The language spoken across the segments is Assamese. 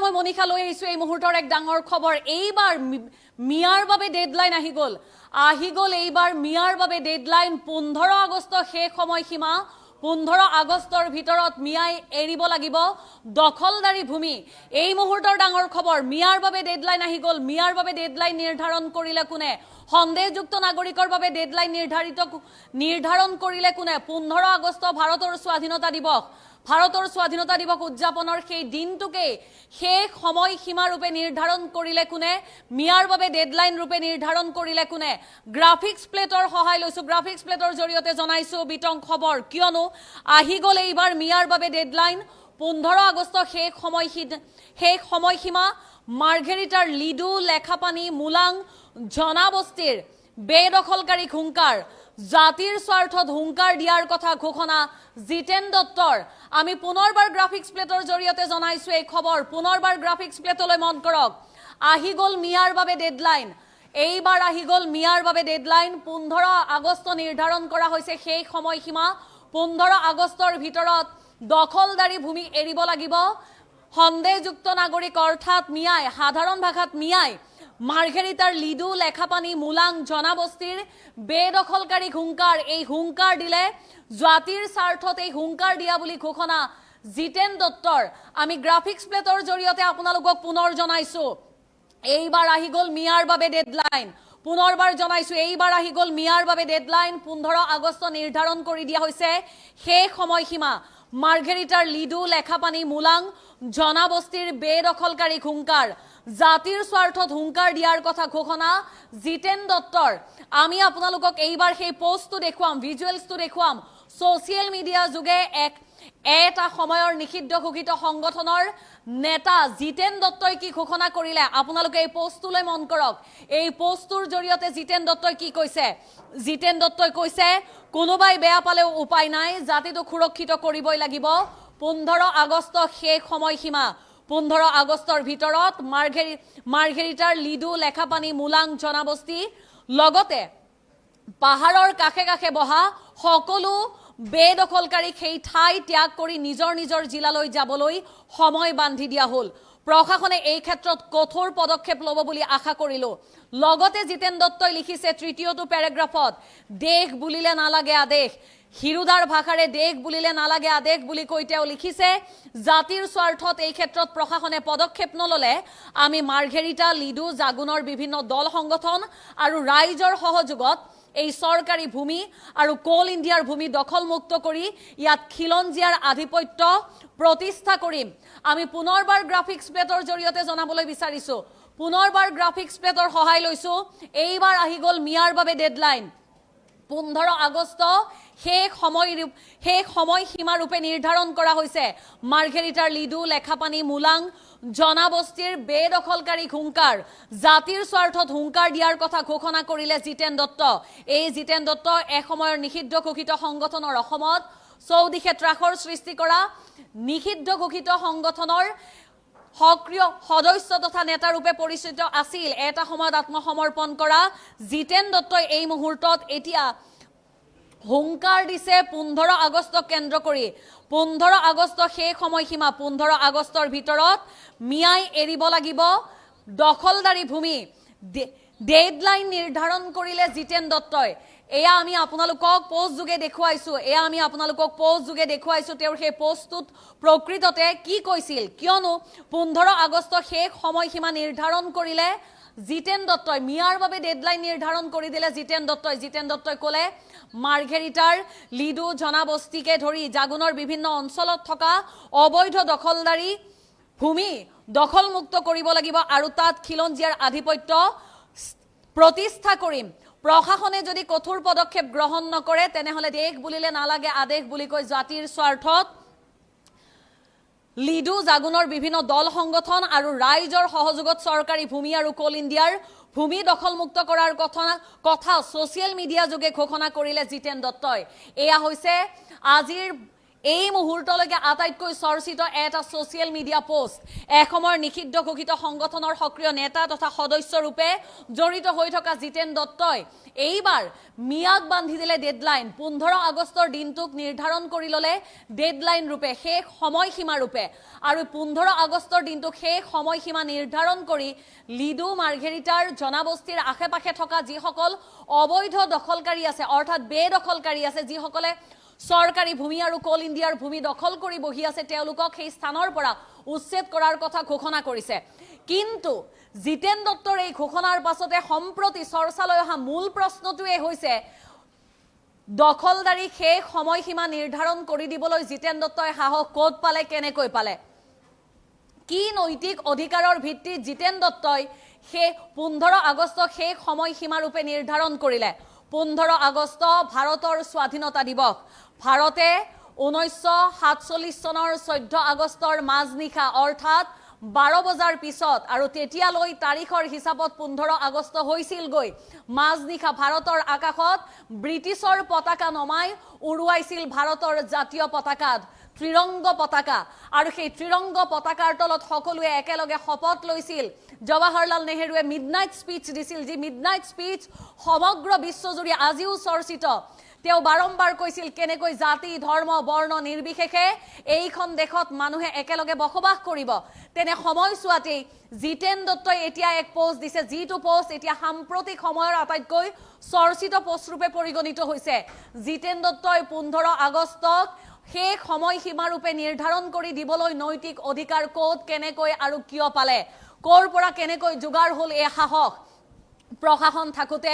মই মনিষা লৈ আহিছো এই মুহূৰ্তৰ এক ডাঙৰ খবৰ এইবাৰ মিয়াৰ বাবে ডেডলাইন আহি গ'ল এইবাৰ মিয়াৰ বাবে ডেডলাইন 15 আগষ্ট শেষ সময়সীমা 15 আগষ্টৰ ভিতৰত মিয়াই এৰিব লাগিব দখলদাৰী ভূমি এই মুহূৰ্তৰ ডাঙৰ খবৰ মিয়াৰ বাবে ডেডলাইন আহি গ'ল মিয়াৰ বাবে ডেডলাইন নিৰ্ধাৰণ কৰিলে কোনে সন্দেহযুক্ত নাগৰিকৰ বাবে ডেডলাইন নিৰ্ধাৰণ কৰিলে কোনে 15 আগষ্ট ভাৰতৰ স্বাধীনতা দিৱস উদযাপনৰ সেই দিনটোকে শেষ সময়সীমা ৰূপে নিৰ্ধাৰণ কৰিলে কোনে মিয়াৰ বাবে ডেডলাইন ৰূপে নিৰ্ধাৰণ কৰিলে কোনে গ্ৰাফিক্স প্লেটৰ সহায় লৈছো গ্ৰাফিক্স প্লেটৰ জৰিয়তে জনাইছো বিতং খবৰ কিয়নো আহি গ'ল এইবাৰ মিয়াৰ বাবে ডেডলাইন 15 আগষ্ট শেষ সময়সীমা মাৰ্ঘেৰিটাৰ লিডু লেখাপানী মুলাং জনাবস্তিৰ বেদখলকাৰী হুংকাৰ জাতিৰ স্বাৰ্থত হুংকাৰ দিয়াৰ কথা ঘোষণা জিতেন দত্তৰ আমি পুনৰবাৰ গ্ৰাফিক্স প্লেটৰ জৰিয়তে জনাইছো এই খবৰ পুনৰবাৰ গ্ৰাফিক্স প্লেটলৈ মন কৰক আহি গ'ল মিয়াৰ বাবে ডেডলাইন এইবাৰ আহি গ'ল মিয়াৰ বাবে ডেডলাইন 15 আগষ্ট নিৰ্ধাৰণ কৰা হৈছে সেই সময়সীমা 15 আগষ্টৰ ভিতৰত দখলদাৰী ভূমি এৰিব লাগিব সন্দেহযুক্ত নাগৰিক অৰ্থাৎ মিয়াই সাধাৰণ ভাষাত মিয়াই মাৰ্ঘেৰিটাৰ লিডু লেখাপানী মুলাং জনাবস্তিৰ বেদখলকাৰী হুংকাৰ এই হুংকাৰ দিলে জাতিৰ স্বাৰ্থত এই হুংকাৰ দিয়া বুলি ঘোষণা জিতেন দত্তৰ আমি গ্ৰাফিক্স প্লেটৰ জৰিয়তে আপোনালোকক পুনৰ জনাইছো এইবাৰ আহি গ'ল মিয়াৰ বাবে ডেডলাইন পুনৰবাৰ জনাইছো এইবাৰ আহি গ'ল মিয়াৰ বাবে ডেডলাইন 15 আগষ্ট নিৰ্ধাৰণ কৰি দিয়া হৈছে শেষ সময়সীমা মাৰ্ঘেৰিটাৰ লিডু লেখাপানী মুলাং জনাবস্তিৰ বেদখলকাৰী হুংকাৰ জাতিৰ স্বাৰ্থত হুংকাৰ দিয়াৰ কথা ঘোষণা জিতেন দত্তৰ আমি আপোনালোকক এইবাৰ সেই পোষ্টটো দেখুৱাম ভিজুৱেলছটো দেখুৱাম সোশ্যাল মিডিয়া যোগে এটা সময়ৰ নিষিদ্ধ ঘোষিত সংগঠনৰ নেতা জিতেন দত্তই কি ঘোষণা কৰিলে আপোনালোকে এই পোষ্টটোলৈ মন কৰক এই পোষ্টটোৰ জৰিয়তে জিতেন দত্তই কি কৈছে জিতেন দত্তই কৈছে কোনোবাই বেয়া পালেও উপায় নাই জাতিটো সুৰক্ষিত কৰিবই লাগিব 15 আগষ্ট শেষ সময়সীমা 15 আগষ্টৰ ভিতৰত মাৰ্ঘেৰিটাৰ লিডু লেখাপানী মুলাং জনাবস্তি লগতে পাহাৰৰ কাষে কাষে বহা সকলো বেদখলকাৰীক সেই ঠাই ত্যাগ কৰি নিজৰ জিলালৈ যাবলৈ সময় বান্ধি দিয়া হ'ল প্ৰশাসনে এই ক্ষেত্ৰত কঠোৰ পদক্ষেপ ল'ব বুলি আশা কৰিলো লগতে জিতেন দত্তই লিখিছে তৃতীয়টো পেৰাগ্ৰাফত দেশ বুলিলে নালাগে আদেশ হিৰুদাৰ ভাষাৰে দেশ বুলিলে নালাগে আদেশ বুলি কৈ তেওঁ লিখিছে জাতিৰ স্বাৰ্থত এই ক্ষেত্ৰত প্ৰশাসনে পদক্ষেপ নললে আমি মাৰ্ঘেৰিটা লিডু জাগুনৰ বিভিন্ন দল সংগঠন আৰু ৰাইজৰ সহযোগত এই সৰকাৰী ভূমি আৰু কোল ইণ্ডিয়াৰ ভূমি দখলমুক্ত কৰি ইয়াত খিলঞ্জীয়াৰ আধিপত্য প্ৰতিষ্ঠা কৰিম আমি পুনৰবাৰ গ্ৰাফিক্স প্লেটৰ জৰিয়তে জনাবলৈ বিচাৰিছো পুনৰবাৰ গ্ৰাফিক্স প্লেটৰ সহায় লৈছো এইবাৰ আহি গ'ল মিয়াৰ বাবে ডেডলাইন 15 আগষ্ট শেষ সময়সীমা ৰূপে নিৰ্ধাৰণ কৰা হৈছে মাৰ্ঘেৰিটাৰ লিডু লেখাপানী মুলাং জনাবস্তিৰ বেদখলকাৰী হুংকাৰ জাতিৰ স্বাৰ্থত হুংকাৰ দিয়াৰ কথা ঘোষণা কৰিলে জিতেন দত্ত এই জিতেন দত্ত এসময়ৰ নিষিদ্ধ ঘোষিত সংগঠনৰ অসমত চৌদিশে ত্ৰাসৰ সৃষ্টি কৰা নিষিদ্ধ ঘোষিত সংগঠনৰ সক্ৰিয় সদস্য তথা নেতা ৰূপে পৰিচিত আছিল এটা সময়ত আত্মসমৰ্পণ কৰা জিতেন দত্তই এই মুহূৰ্তত এতিয়া হুংকাৰ দিছে 15 আগষ্ট কেন্দ্ৰ কৰি 15 আগষ্ট শেষ সময়সীমা 15 আগষ্টৰ ভিতৰত মিয়াই এৰিব লাগিব দখলদাৰী ভূমি ডেডলাইন নিৰ্ধাৰণ কৰিলে জিতেন দত্তই এয়া আমি আপোনালোকক পোষ্ট যোগে দেখুৱাইছো তেওঁৰ সেই পোষ্টটোত প্ৰকৃততে কি কৈছিল কিয়নো 15 আগষ্ট শেষ সময়সীমা নিৰ্ধাৰণ কৰিলে জিতেন দত্তই মিয়াৰ বাবে ডেডলাইন নিৰ্ধাৰণ কৰি দিলে জিতেন দত্তই ক'লে মাৰ্ঘেৰিটাৰ লিডু জনাবস্তিকে ধৰি জাগুনৰ বিভিন্ন অঞ্চলত থকা অবৈধ দখলদাৰী ভূমি দখলমুক্ত কৰিব লাগিব আৰু তাত খিলঞ্জীয়াৰ আধিপত্য প্ৰতিষ্ঠা কৰিম প্ৰশাসনে যদি কঠোৰ পদক্ষেপ গ্ৰহণ নকৰে তেনেহলে দেশ বুলিলে নালাগে আদেশ বুলি কৈ জাতিৰ স্বাৰ্থত লিডু জাগুনৰ বিভিন্ন দল সংগঠন আৰু ৰাইজৰ সহযোগত সৰকাৰী ভূমি আৰু কোল ইণ্ডিয়াৰ ভূমি দখলমুক্ত কৰাৰ কথা সোশ্যাল মিডিয়া যোগে ঘোষণা কৰিলে জিতেন দত্তই এয়া হৈছে আজিৰ এই মুহূৰ্তলৈকে আটাইতকৈ চৰ্চিত এটা ছ'চিয়েল মিডিয়া পোষ্ট এসময়ৰ নিষিদ্ধ ঘোষিত সংগঠনৰ সক্ৰিয় নেতা তথা সদস্য ৰূপে জড়িত হৈ থকা জিতেন দত্তই এইবাৰ মিয়াক বান্ধি দিলে ডেডলাইন 15 আগষ্টৰ দিনটোক নিৰ্ধাৰণ কৰি ললে ডেডলাইন ৰূপে শেষ সময়সীমা ৰূপে আৰু 15 আগষ্টৰ দিনটোক শেষ সময়সীমা নিৰ্ধাৰণ কৰি লিডু মাৰ্ঘেৰিটাৰ জনবস্তিৰ আশে-পাশে থকা যিসকল অবৈধ দখলকাৰী আছে অৰ্থাৎ বেদখলকাৰী আছে যিসকলে সৰকাৰি ভূমি আৰ কোল ইন্ডিয়াৰ ভূমি দখল কৰে বহি আছে তেওঁলোকক সেই স্থানৰ পৰা উচ্ছেদ কৰাৰ কথা ঘোষণা কৰিছে কিন্তু জিতেন দত্তৰ এই ঘোষণাৰ পাছতে সম্প্ৰতি চৰ্চালৈ অহা মূল প্ৰশ্নটোৱে হৈছে দখলদাৰী শেষ সময়সীমা নিৰ্ধাৰণ কৰি দিবলৈ জিতেন দত্তই সাহস ক'ত পালে কেনেকৈ পালে কি নৈতিক অধিকাৰৰ ভিত্তিত জিতেন দত্তই সেই 15 আগষ্টক শেষ সময়সীমা ৰূপে নিৰ্ধাৰণ কৰিলে 15 আগষ্ট ভাৰতৰ স্বাধীনতা দিৱস ভাৰতে 1947 চনৰ 14 আগষ্টৰ মাজনিশা অৰ্থাৎ 12 বজাৰ পিছত আৰু তেতিয়ালৈ তাৰিখৰ হিচাপত 15 আগষ্ট হৈছিল গৈ মাজনিশা ভাৰতৰ আকাশত ব্ৰিটিছৰ পতাকা নমাই উৰুৱাইছিল ভাৰতৰ জাতীয় পতাকা ত্ৰিৰংগ পতাকা আৰু সেই ত্ৰিৰংগ পতাকাৰ তলত সকলোৱে একেলগে শপত লৈছিল জৱাহৰলাল নেহৰুৱে মিডনাইট স্পিচ দিছিল যি মিডনাইট স্পিচ সমগ্ৰ বিশ্বজুৰি আজিও চৰ্চিত তেওঁ বাৰম্বাৰ কৈছিল কেনেকৈ জাতি ধৰ্ম বৰ্ণ নিৰ্বিশেষে এইখন দেশত মানুহে একেলগে বসবাস কৰিব তেনে সময়ছোৱাতেই জিতেন দত্তই এতিয়া এক পোষ্ট দিছে যিটো পোষ্ট এতিয়া সাম্প্ৰতিক সময়ৰ আটাইতকৈ চৰ্চিত পোষ্ট ৰূপে পৰিগণিত হৈছে জিতেন দত্তই 15 আগষ্টক শেষ সময়সীমা ৰূপে নিৰ্ধাৰণ কৰি দিবলৈ নৈতিক অধিকাৰ ক'ত কেনেকৈ আৰু কিয় পালে ক'ৰ পৰা কেনেকৈ যোগাৰ হ'ল এই সাহস প্ৰশাসন থাকোতে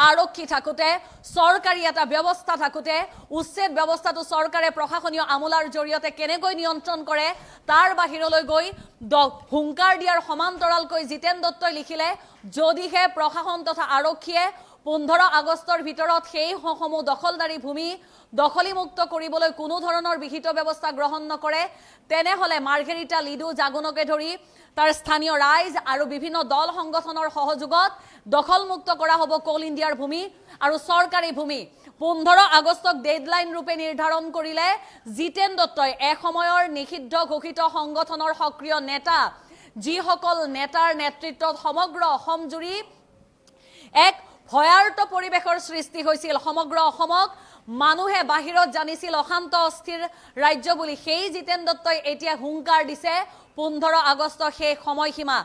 আৰক্ষী থাকোতে সৰকাৰি এটা ব্যৱস্থা থাকোতে উচ্ছেদ ব্যৱস্থাটো সৰকাৰে প্ৰশাসনীয় আমলাৰ জৰিয়তে কেনেকৈ নিয়ন্ত্ৰণ কৰে তাৰ বাহিৰলৈ গৈ হুংকাৰ দিয়াৰ সমান্তৰালকৈ জিতেন দত্তই লিখিলে যদিহে প্ৰশাসন তথা আৰক্ষীয়ে 15 আগষ্টৰ ভিতৰত সেই সমূহ দখলদাৰী ভূমি দখলীমুক্ত কৰিবলৈ কোনো ধৰণৰ বিহিত ব্যৱস্থা গ্ৰহণ নকৰে তেনেহলে মাৰ্ঘেৰিটা লিডু জাগুনকে ধৰি তাৰ স্থানীয় ৰাইজ আৰু বিভিন্ন দল সংগঠনৰ সহযোগত দখলমুক্ত কৰা হ'ব কোল ইণ্ডিয়াৰ ভূমি আৰু সৰকাৰি ভূমি 15 আগষ্টক ডেডলাইন ৰূপে নিৰ্ধাৰণ কৰিলে জিতেন দত্তই এসময়ৰ নিষিদ্ধ ঘোষিত সংগঠনৰ সক্ৰিয় নেতা যিসকল নেতাৰ নেতৃত্বত সমগ্ৰ অসম জুৰি এক ভয়াৰ্ত পৰিবেশৰ সৃষ্টি হৈছিল সমগ্ৰ অসমক মানুহে বাহিৰত জানিছিল অশান্ত অস্থিৰ ৰাজ্য বুলি সেই জিতেন দত্তই এতিয়া হুংকাৰ দিছে 15 আগষ্ট শেষ সময়সীমা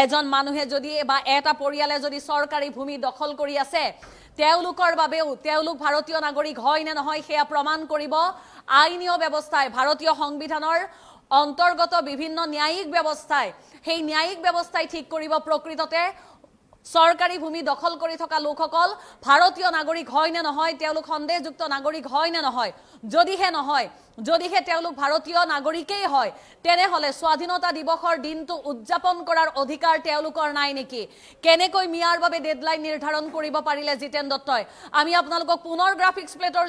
এজন মানুহে যদি বা এটা পৰিয়ালে যদি সৰকাৰি ভূমি দখল কৰি আছে তেওঁলোকৰ বাবেও তেওঁলোক ভাৰতীয় নাগৰিক হয় নে নহয় সেয়া প্ৰমাণ কৰিব আইনীয় ব্যৱস্থাই ভাৰতীয় সংবিধানৰ অন্তৰ্গত বিভিন্ন ন্যায়িক ব্যৱস্থাই সেই ন্যায়িক ব্যৱস্থাই ঠিক কৰিব প্ৰকৃততে সৰকাৰি ভূমি দখল কৰি থকা লোকসকল ভাৰতীয় নাগৰিক হয় নে নহয় তেওঁলোক সন্দেহযুক্ত নাগৰিক হয় নে নহয় যদিহে তেওঁলোক ভাৰতীয় নাগৰিকেই হয় তেনেহলে স্বাধীনতা দিৱসৰ দিনটো উদযাপন কৰাৰ অধিকাৰ তেওঁলোকৰ নাই নেকি কেনেকৈ মিয়াৰ বাবে ডেডলাইন নিৰ্ধাৰণ কৰিব পাৰিলে জিতেন দত্তই আমি আপোনালোকক পুনৰ গ্ৰাফিক্স প্লেটৰ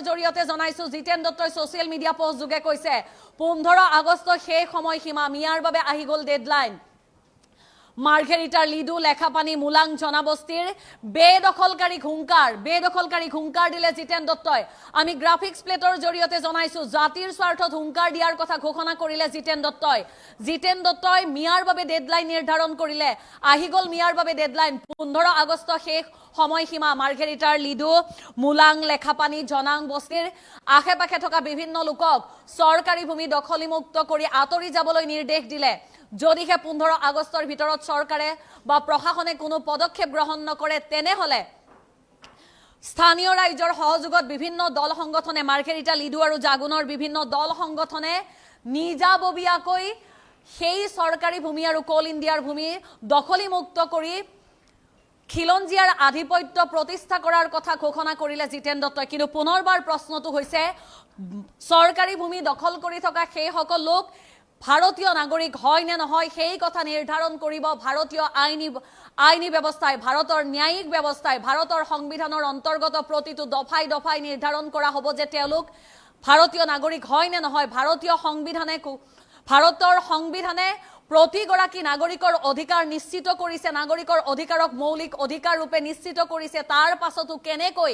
জৰিয়তে জনাইছো জিতেন দত্তই ছ'চিয়েল মিডিয়া পোষ্ট যোগে কৈছে 15 আগষ্ট শেষ সময়সীমা মিয়াৰ বাবে আহি গ'ল ডেডলাইন মাৰ্ঘেৰিটাৰ লিডু লেখাপানী মুলাং জনবস্তিৰ বেদখলকাৰী হুংকাৰ দিলে জিতেন দত্তই আমি গ্ৰাফিক্স প্লেটৰ জৰিয়তে জনাইছো জাতিৰ স্বাৰ্থত হুংকাৰ দিয়াৰ কথা ঘোষণা কৰিলে জিতেন দত্তই মিয়াৰ বাবে ডেডলাইন নিৰ্ধাৰণ কৰিলে আহি গ'ল মিয়াৰ বাবে ডেডলাইন 15 আগষ্ট শেষ সময়সীমা মাৰ্ঘেৰিটাৰ লিডু মুলাং লেখাপানী জনাং বস্তিৰ আশে-পাশে থকা বিভিন্ন লোকক সৰকাৰি ভূমি দখলীমুক্ত কৰি আঁতৰি যাবলৈ নিৰ্দেশ দিলে যদিহে 15 আগষ্টৰ ভিতৰত সৰকাৰে বা প্ৰশাসনে কোনো পদক্ষেপ গ্ৰহণ নকৰে তেনেহলে স্থানীয় ৰাইজৰ সহযোগত বিভিন্ন দল সংগঠনে মাৰ্ঘেৰিটা লিডু আৰু জাগুনৰ বিভিন্ন দল সংগঠনে নিজাববীয়াকৈ সেই সৰকাৰি ভূমি আৰু কোল ইণ্ডিয়াৰ ভূমি দখলীমুক্ত কৰি খিলঞ্জীয়াৰ আধিপত্য প্ৰতিষ্ঠা কৰাৰ কথা ঘোষণা কৰিলে জিতেন দত্তই কিন্তু পুনৰবাৰ প্ৰশ্নটো হৈছে সৰকাৰি ভূমি দখল কৰি থকা সেই সকল লোক ভাৰতীয় নাগৰিক হয় নে নহয় সেই কথা নিৰ্ধাৰণ কৰিব ভাৰতীয় আইনী ব্যৱস্থাই ভাৰতৰ ন্যায়িক ব্যৱস্থাই ভাৰতৰ সংবিধানৰ অন্তৰ্গত প্ৰতিটো দফাই নিৰ্ধাৰণ কৰা হ'ব যে তেওঁলোক ভাৰতীয় নাগৰিক হয় নে নহয় ভাৰতৰ সংবিধানে প্ৰতিগৰাকী নাগৰিকৰ অধিকাৰ নিশ্চিত কৰিছে নাগৰিকৰ অধিকাৰক মৌলিক অধিকাৰ ৰূপে নিশ্চিত কৰিছে তাৰ পাছতো কেনেকৈ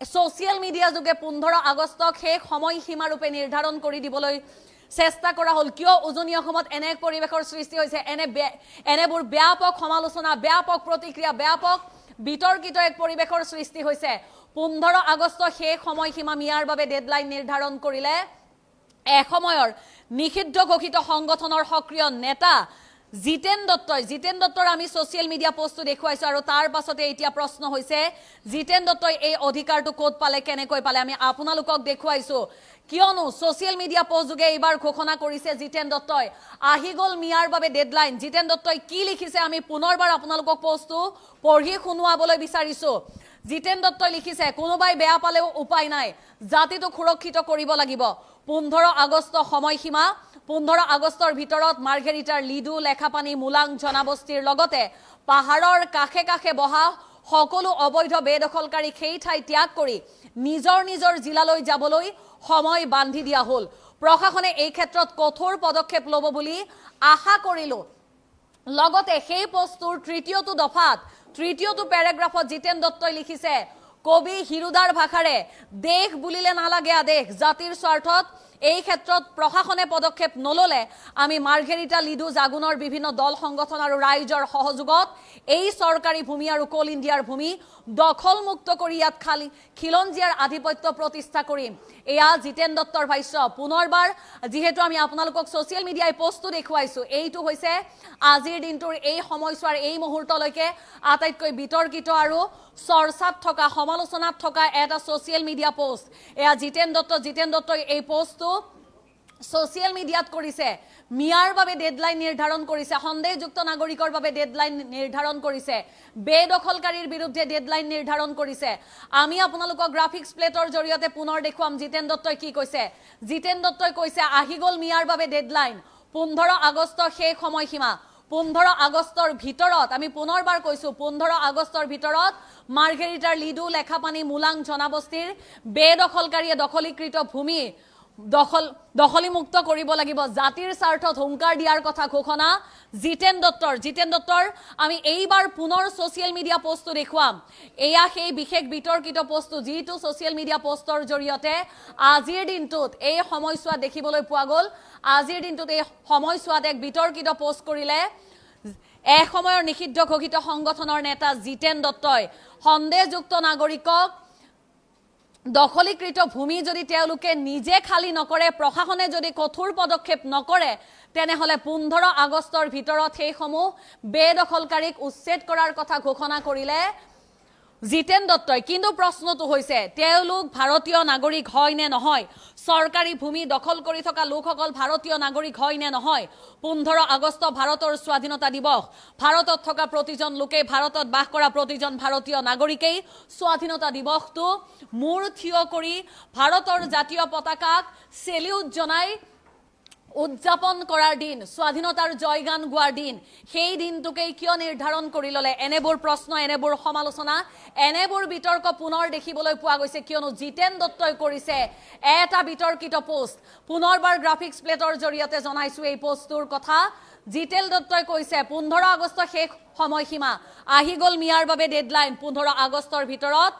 ছ'চিয়েল মিডিয়া যোগে 15 আগষ্টক শেষ সময়সীমাৰূপে নিৰ্ধাৰণ কৰি দিবলৈ চেষ্টা কৰা হ'ল কিয় উজনি অসমত এনে পৰিৱেশৰ সৃষ্টি হৈছে এনেবোৰ ব্যাপক সমালোচনা ব্যাপক প্ৰতিক্ৰিয়া ব্যাপক বিতৰ্কিত এক পৰিৱেশৰ সৃষ্টি হৈছে 15 আগষ্ট শেষ সময়সীমা মিয়াৰ বাবে ডেডলাইন নিৰ্ধাৰণ কৰিলে এসময়ৰ নিষিদ্ধ ঘোষিত সংগঠনৰ সক্ৰিয় নেতা জিতেন দত্তৰ আমি ছ'চিয়েল মিডিয়া পোষ্টটো দেখুৱাইছো আৰু তাৰ পাছতে এতিয়া প্ৰশ্ন হৈছে জিতেন দত্তই এই অধিকাৰটো ক'ত পালে কেনেকৈ পালে আমি আপোনালোকক দেখুৱাইছো কিয়নো ছ'চিয়েল মিডিয়া পোষ্ট যোগে এইবাৰ ঘোষণা কৰিছে জিতেন দত্তই আহি গ'ল মিয়াৰ বাবে ডেডলাইন জিতেন দত্তই কি লিখিছে আমি পুনৰবাৰ আপোনালোকক পোষ্টটো পঢ়ি শুনোৱাবলৈ বিচাৰিছো জিতেন দত্তই লিখিছে কোনোবাই বেয়া পালেও উপায় নাই জাতিটোক সুৰক্ষিত কৰিব লাগিব 15 আগষ্ট সময়সীমা 15 আগষ্টৰ ভিতৰত মাৰ্ঘেৰিটাৰ লিডু লেখাপানী মুলাং জনবস্তিৰ লগতে পাহাৰৰ কাষে কাষে বহা সকলো অবৈধ বেদখলকাৰী সেই ঠাই ত্যাগ কৰি নিজৰ জিলালৈ যাবলৈ সময় বান্ধি দিয়া হ'ল প্ৰশাসনে এই ক্ষেত্ৰত কঠোৰ পদক্ষেপ ল'ব বুলি আশা কৰিলো লগতে সেই পোষ্টৰ তৃতীয়টো পেৰাগ্ৰাফত জিতেন দত্তই লিখিছে কবি হিৰুদাৰ ভাষাৰে দেশ বুলিলে নালাগে আদেশ জাতিৰ স্বাৰ্থত এই ক্ষেত্ৰত প্ৰশাসনে পদক্ষেপ নললে আমি মাৰ্ঘেৰিটা লিডু জাগুনৰ বিভিন্ন দল সংগঠন আৰু ৰাইজৰ সহযোগত এই চৰকাৰী ভূমি আৰু কোল ইণ্ডিয়াৰ ভূমি দখলমুক্ত কৰি ইয়াত খিলঞ্জীয়াৰ আধিপত্য প্ৰতিষ্ঠা কৰিম এয়া জিতেন দত্তৰ ভাষ্য পুনৰবাৰ যিহেতু আমি আপোনালোকক ছ'চিয়েল মিডিয়াই পোষ্টটো দেখুৱাইছো এইটো হৈছে আজিৰ দিনটোৰ এই সময়ছোৱাৰ এই মুহূৰ্তলৈকে আটাইতকৈ বিতৰ্কিত আৰু চৰ্চাত থকা সমালোচনাত থকা এটা ছ'চিয়েল মিডিয়া পোষ্ট এয়া জিতেন দত্তই এই পোষ্টটো ছ'চিয়েল মিডিয়াত কৰিছে মিয়াৰ বাবে ডেডলাইন নিৰ্ধাৰণ কৰিছে সন্দেহযুক্ত নাগৰিকৰ বাবে ডেডলাইন নিৰ্ধাৰণ কৰিছে বেদখলকাৰীৰ বিৰুদ্ধে ডেডলাইন নিৰ্ধাৰণ কৰিছে আমি আপোনালোকক গ্ৰাফিক্স প্লেটৰ জৰিয়তে পুনৰ দেখুৱাম জিতেন দত্তই কি কৈছে জিতেন দত্তই কৈছে আহি গ'ল মিয়াৰ বাবে ডেডলাইন 15 আগষ্ট শেষ সময়সীমা 15 আগষ্টৰ ভিতৰত আমি পুনৰবাৰ কৈছো 15 আগষ্টৰ ভিতৰত মাৰ্ঘেৰিটাৰ লিডু লেখাপানী মুলাং জনবস্তিৰ বেদখলকাৰীয়ে দখলীকৃত ভূমি দখলীমুক্ত কৰিব লাগিব জাতিৰ স্বাৰ্থত হুংকাৰ দিয়াৰ কথা ঘোষণা জিতেন দত্তৰ আমি এইবাৰ পুনৰ ছ'চিয়েল মিডিয়া পোষ্টটো দেখুৱাম এয়া সেই বিশেষ বিতৰ্কিত পোষ্টটো যিটো ছ'চিয়েল মিডিয়া পোষ্টৰ জৰিয়তে আজিৰ দিনটোত এই সময়ছোৱাত দেখিবলৈ পোৱা গ'ল আজিৰ দিনটোত এই সময়ছোৱাত এক বিতৰ্কিত পোষ্ট কৰিলে এসময়ৰ নিষিদ্ধ ঘোষিত সংগঠনৰ নেতা জিতেন দত্তই সন্দেহযুক্ত নাগৰিকক দখলীকৃত ভূমি যদি তেওঁলোকে নিজে খালি নকৰে প্ৰশাসনে যদি কঠোৰ পদক্ষেপ নকৰে তেনেহলে 15 আগষ্টৰ ভিতৰত সেই সমূহ বেদখলকাৰীক উচ্ছেদ কৰাৰ কথা ঘোষণা কৰিলে জিতেন দত্তই কিন্তু প্ৰশ্নটো হৈছে তেওঁলোক ভাৰতীয় নাগৰিক হয় নে নহয় চৰকাৰী ভূমি দখল কৰি থকা লোকসকল ভাৰতীয় নাগৰিক হয় নে নহয় 15 আগষ্ট ভাৰতৰ স্বাধীনতা দিৱস ভাৰতত থকা প্ৰতিজন লোকে ভাৰতত বাস কৰা প্ৰতিজন ভাৰতীয় নাগৰিকেই স্বাধীনতা দিৱসটো মূৰ থিয় কৰি ভাৰতৰ জাতীয় পতাকাক সেলিউট জনাই উদযাপন কৰাৰ দিন স্বাধীনতাৰ জয়গান গোৱাৰ দিন সেই দিনটোকে কিয় নিৰ্ধাৰণ কৰি ললে এনেবোৰ প্ৰশ্ন এনেবোৰ সমালোচনা এনেবোৰ বিতৰ্ক পুনৰ দেখিবলৈ পোৱা গৈছে কিয়নো জিতেন দত্তই কৰিছে এটা বিতৰ্কিত পোষ্ট পুনৰবাৰ গ্ৰাফিক্স প্লেটৰ জৰিয়তে জনাইছো এই পোষ্টটোৰ কথা জিতেন দত্তই কৈছে 15 আগষ্ট শেষ সময়সীমা আহি গ'ল মিয়াৰ বাবে ডেডলাইন 15 আগষ্টৰ ভিতৰত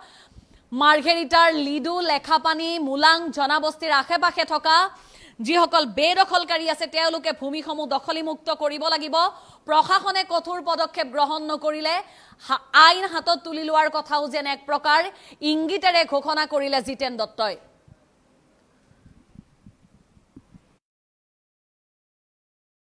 মাৰ্ঘেৰিটাৰ লিডু লেখাপানী মুলাং জনবস্তিৰ আশে-পাশে থকা যিসকল বেদখলকাৰী আছে তেওঁলোকে ভূমিসমূহ দখলীমুক্ত কৰিব লাগিব প্ৰশাসনে কঠোৰ পদক্ষেপ গ্ৰহণ নকৰিলে আইন হাতত তুলি লোৱাৰ কথাও যেন এক প্ৰকাৰ ইংগিতেৰে ঘোষণা কৰিলে জিতেন দত্তই